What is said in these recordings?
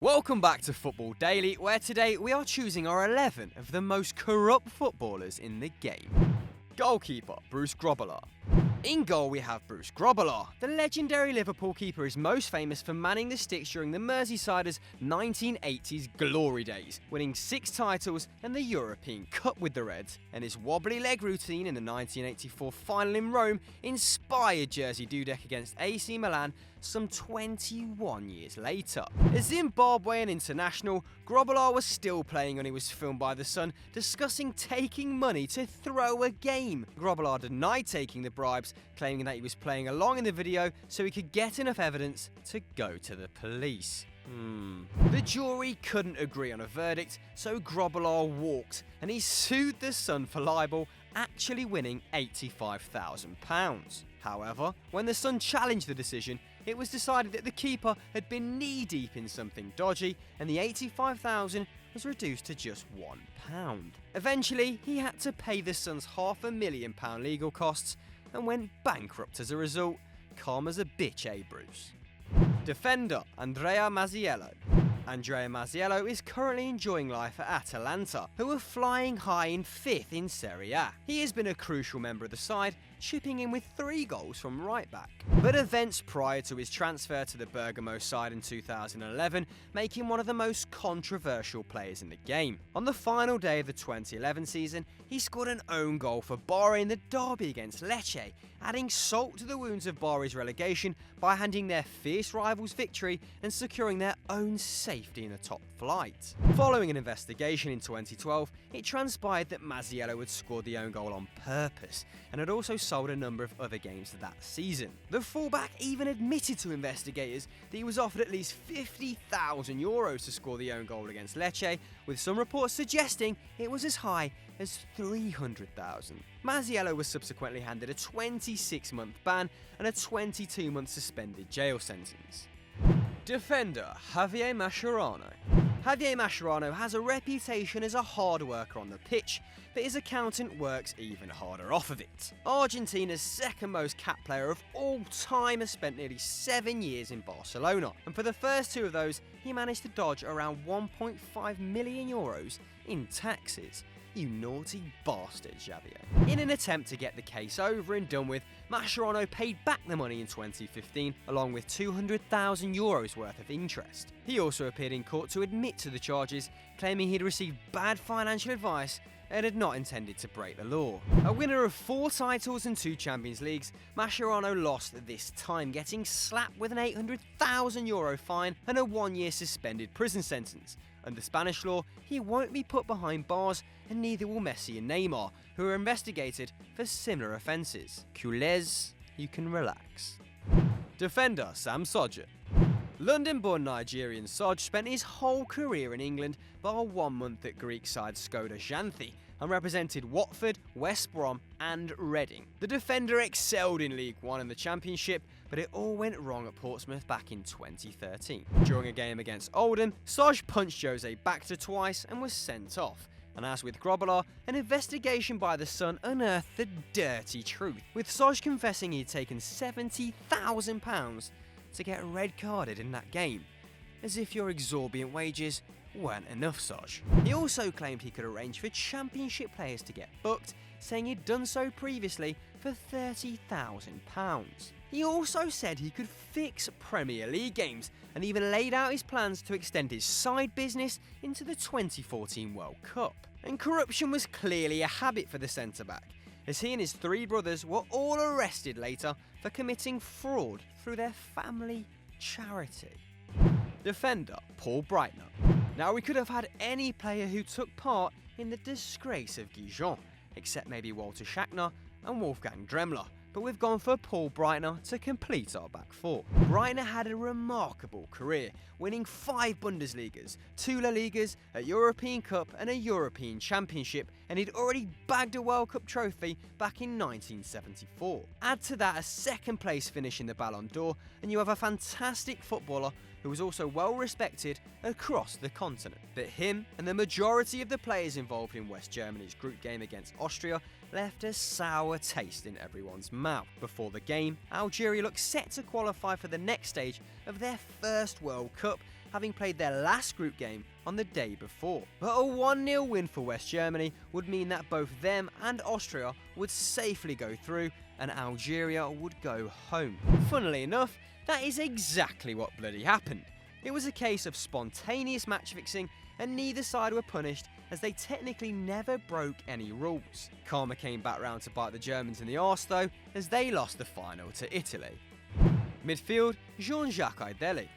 Welcome back to Football Daily, where today we are choosing our 11 of the most corrupt footballers in the game. Goalkeeper, Bruce Grobbelaar. In goal we have Bruce Grobbelaar. The legendary Liverpool keeper is most famous for manning the sticks during the Merseysiders' 1980s glory days, winning 6 titles and the European Cup with the Reds, and his wobbly leg routine in the 1984 final in Rome inspired Jerzy Dudek against AC Milan some 21 years later. A Zimbabwean international, Grobbelaar was still playing when he was filmed by The Sun discussing taking money to throw a game. Grobbelaar denied taking the bribes, claiming that he was playing along in the video so he could get enough evidence to go to the police. The jury couldn't agree on a verdict, so Grobbelaar walked and he sued The Sun for libel, actually winning £85,000. However, when The Sun challenged the decision, it was decided that the keeper had been knee-deep in something dodgy, and the $85,000 was reduced to just £1. Eventually, he had to pay The Sun's £500,000 legal costs and went bankrupt as a result. Calm as a bitch, eh, Bruce? Defender, Andrea Masiello. Andrea Masiello is currently enjoying life at Atalanta, who are flying high in 5th in Serie A. He has been a crucial member of the side, chipping in with 3 goals from right back. But events prior to his transfer to the Bergamo side in 2011 make him one of the most controversial players in the game. On the final day of the 2011 season, he scored an own goal for Bari in the derby against Lecce, adding salt to the wounds of Bari's relegation by handing their fierce rivals victory and securing their own safety in the top flight. Following an investigation in 2012, it transpired that Masiello had scored the own goal on purpose and had also sold a number of other games that season. The fullback even admitted to investigators that he was offered at least €50,000 to score the own goal against Lecce, with some reports suggesting it was as high as $300,000. Masiello was subsequently handed a 26-month ban and a 22-month suspended jail sentence. Defender, Javier Mascherano. Javier Mascherano has a reputation as a hard worker on the pitch, but his accountant works even harder off of it. Argentina's second most capped player of all time has spent nearly 7 years in Barcelona, and for the first 2 of those, he managed to dodge around €1.5 million in taxes. You naughty bastard, Javier. In an attempt to get the case over and done with, Mascherano paid back the money in 2015, along with €200,000 worth of interest. He also appeared in court to admit to the charges, claiming he'd received bad financial advice and had not intended to break the law. A winner of 4 titles and 2 Champions Leagues, Mascherano lost this time, getting slapped with an €800,000 fine and a 1-year suspended prison sentence. Under Spanish law, he won't be put behind bars, and neither will Messi and Neymar, who are investigated for similar offences. Culés, you can relax. Defender, Sam Sodje. London-born Nigerian Sodje spent his whole career in England, bar 1 month at Greek side Skoda Xanthi, and represented Watford, West Brom and Reading. The defender excelled in League One and the Championship, but it all went wrong at Portsmouth back in 2013. During a game against Oldham, Sodje punched Jose Bacta twice and was sent off. And as with Grobbelaar, an investigation by The Sun unearthed the dirty truth, with Sodje confessing he'd taken £70,000 to get red carded in that game. As if your exorbitant wages weren't enough, Sodje. He also claimed he could arrange for Championship players to get booked, saying he'd done so previously for £30,000. He also said he could fix Premier League games and even laid out his plans to extend his side business into the 2014 World Cup. And corruption was clearly a habit for the centre-back, as he and his 3 brothers were all arrested later for committing fraud through their family charity. Defender, Paul Breitner. Now, we could have had any player who took part in the disgrace of Gijon, except maybe Walter Schachner and Wolfgang Dremmler, but we've gone for Paul Breitner to complete our back 4. Breitner had a remarkable career, winning 5 Bundesligas, 2 La Ligas, a European Cup and a European Championship, and he'd already bagged a World Cup trophy back in 1974. Add to that a 2nd place finish in the Ballon d'Or, and you have a fantastic footballer who was also well respected across the continent. But him and the majority of the players involved in West Germany's group game against Austria left a sour taste in everyone's mouth. Before the game, Algeria looked set to qualify for the next stage of their first World Cup, having played their last group game on the day before. But a 1-0 win for West Germany would mean that both them and Austria would safely go through and Algeria would go home. Funnily enough, that is exactly what bloody happened. It was a case of spontaneous match fixing and neither side were punished as they technically never broke any rules. Karma came back round to bite the Germans in the arse though, as they lost the final to Italy. Midfield, Jean-Jacques Ideli.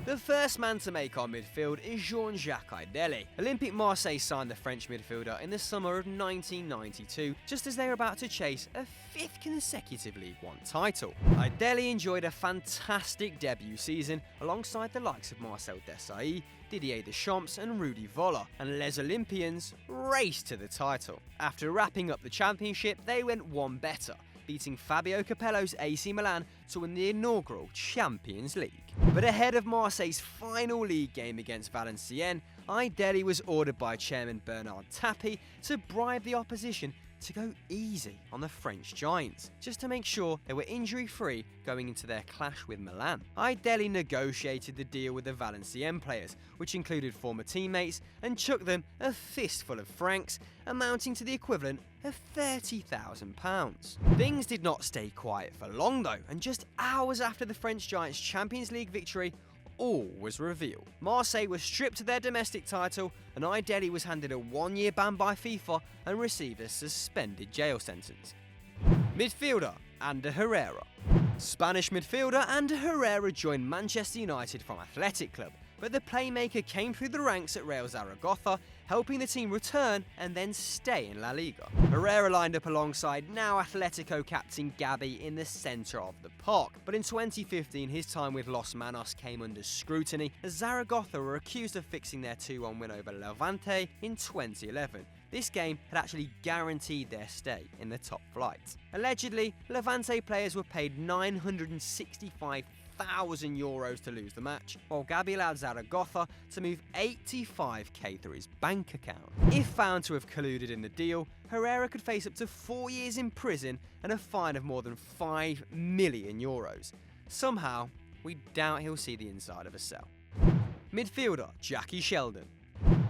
The first man to make our midfield is Jean-Jacques Ideli. Olympique Marseille signed the French midfielder in the summer of 1992, just as they were about to chase a 5th consecutive League One title. Ideli enjoyed a fantastic debut season alongside the likes of Marcel Desailly, Didier Deschamps and Rudi Völler, and Les Olympians raced to the title. After wrapping up the championship, they went one better, beating Fabio Capello's AC Milan to win the inaugural Champions League. But ahead of Marseille's final league game against Valenciennes, Ideli was ordered by chairman Bernard Tapie to bribe the opposition to go easy on the French Giants, just to make sure they were injury-free going into their clash with Milan. Ideli negotiated the deal with the Valenciennes players, which included former teammates, and chucked them a fistful of francs, amounting to the equivalent of £30,000. Things did not stay quiet for long though, and just hours after the French Giants' Champions League victory, all was revealed. Marseille was stripped of their domestic title and Ideli was handed a 1-year ban by FIFA and received a suspended jail sentence. Midfielder, Ander Herrera. Spanish midfielder Ander Herrera joined Manchester United from Athletic Club, but the playmaker came through the ranks at Real Zaragoza, helping the team return and then stay in La Liga. Herrera lined up alongside now Atletico captain Gabi in the centre of the park, but in 2015 his time with Los Manos came under scrutiny as Zaragoza were accused of fixing their 2-1 win over Levante in 2011. This game had actually guaranteed their stay in the top flight. Allegedly, Levante players were paid €965,000 to lose the match, while Gabi allowed Zaragoza to move €85,000 through his bank account. If found to have colluded in the deal, Herrera could face up to 4 years in prison and a fine of more than €5 million. Somehow, we doubt he'll see the inside of a cell. Midfielder, Jockey Sheldon.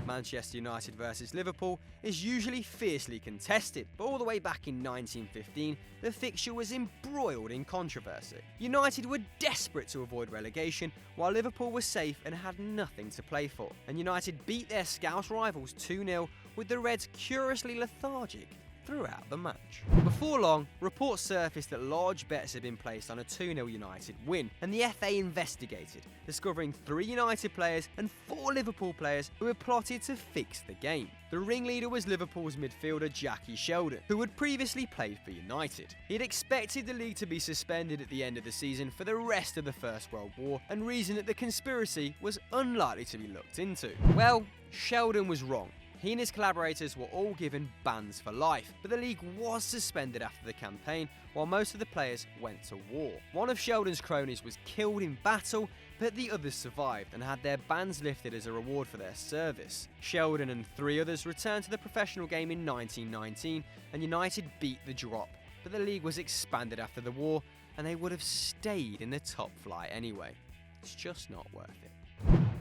Manchester United versus Liverpool is usually fiercely contested, but all the way back in 1915, the fixture was embroiled in controversy. United were desperate to avoid relegation, while Liverpool was safe and had nothing to play for, and United beat their Scouse rivals 2-0, with the Reds curiously lethargic throughout the match. Before long, reports surfaced that large bets had been placed on a 2-0 United win, and the FA investigated, discovering 3 United players and 4 Liverpool players who had plotted to fix the game. The ringleader was Liverpool's midfielder Jockey Sheldon, who had previously played for United. He had expected the league to be suspended at the end of the season for the rest of the First World War and reasoned that the conspiracy was unlikely to be looked into. Well, Sheldon was wrong. He and his collaborators were all given bans for life, but the league was suspended after the campaign, while most of the players went to war. One of Sheldon's cronies was killed in battle, but the others survived and had their bans lifted as a reward for their service. Sheldon and 3 others returned to the professional game in 1919, and United beat the drop, but the league was expanded after the war, and they would have stayed in the top flight anyway. It's just not worth it.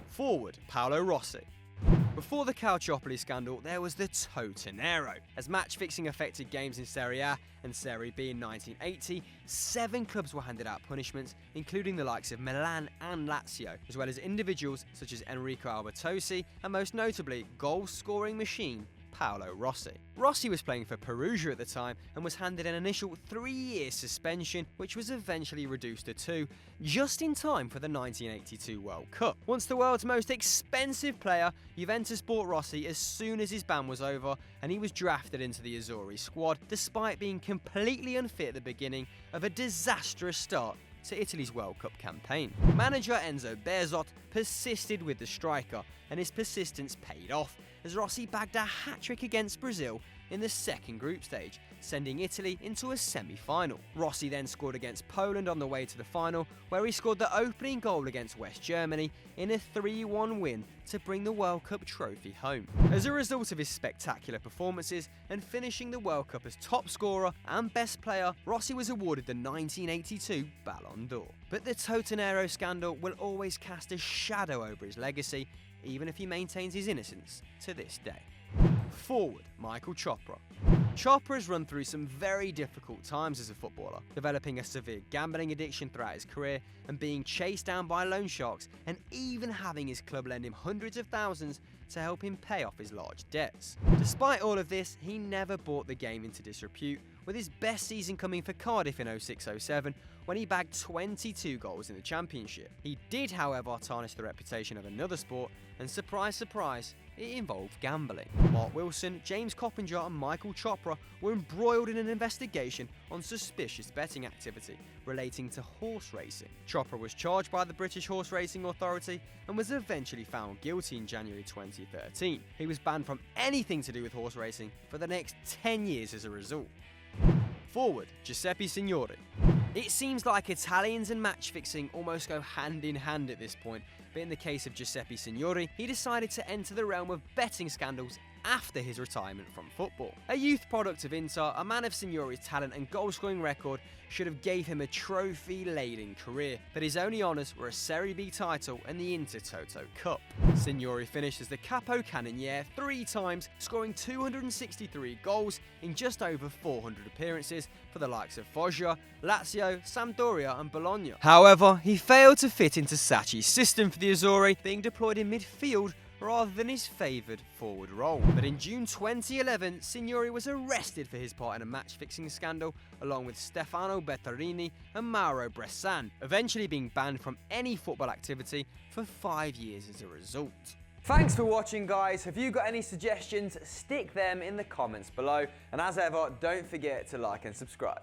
Forward, Paolo Rossi. Before the Calciopoli scandal, there was the Totonero. As match-fixing affected games in Serie A and Serie B in 1980, 7 clubs were handed out punishments, including the likes of Milan and Lazio, as well as individuals such as Enrico Albertosi and most notably goal-scoring machine Paolo Rossi. Rossi was playing for Perugia at the time and was handed an initial 3-year suspension, which was eventually reduced to 2, just in time for the 1982 World Cup. Once the world's most expensive player, Juventus bought Rossi as soon as his ban was over, and he was drafted into the Azzurri squad, despite being completely unfit at the beginning of a disastrous start to Italy's World Cup campaign. Manager Enzo Berzot persisted with the striker, and his persistence paid off, as Rossi bagged a hat-trick against Brazil in the second group stage, sending Italy into a semi-final. Rossi then scored against Poland on the way to the final, where he scored the opening goal against West Germany in a 3-1 win to bring the World Cup trophy home. As a result of his spectacular performances and finishing the World Cup as top scorer and best player, Rossi was awarded the 1982 Ballon d'Or. But the Totonero scandal will always cast a shadow over his legacy, even if he maintains his innocence to this day. Forward, Mikael Chapra. Chopra has run through some very difficult times as a footballer, developing a severe gambling addiction throughout his career and being chased down by loan sharks, and even having his club lend him hundreds of thousands to help him pay off his large debts. Despite all of this, he never brought the game into disrepute, with his best season coming for Cardiff in 06-07 when he bagged 22 goals in the Championship. He did, however, tarnish the reputation of another sport, and surprise, surprise, it involved gambling. Mark Wilson, James Coppinger and Mikael Chapra were embroiled in an investigation on suspicious betting activity relating to horse racing. Chopra was charged by the British Horse Racing Authority and was eventually found guilty in January 2013. He was banned from anything to do with horse racing for the next 10 years as a result. Forward, Giuseppe Signori. It seems like Italians and match fixing almost go hand in hand at this point, but in the case of Giuseppe Signori, he decided to enter the realm of betting scandals after his retirement from football. A youth product of Inter, a man of Signori's talent and goal-scoring record should have gave him a trophy-laden career, but his only honours were a Serie B title and the Intertoto Cup. Signori finished as the Capo Cannoniere 3 times, scoring 263 goals in just over 400 appearances for the likes of Foggia, Lazio, Sampdoria and Bologna. However, he failed to fit into Sacchi's system for the Azzurri, being deployed in midfield rather than his favoured forward role. But in June 2011, Signori was arrested for his part in a match-fixing scandal, along with Stefano Betterini and Mauro Bressan, eventually being banned from any football activity for 5 years as a result. Thanks for watching, guys. If you've got any suggestions, stick them in the comments below. And as ever, don't forget to like and subscribe.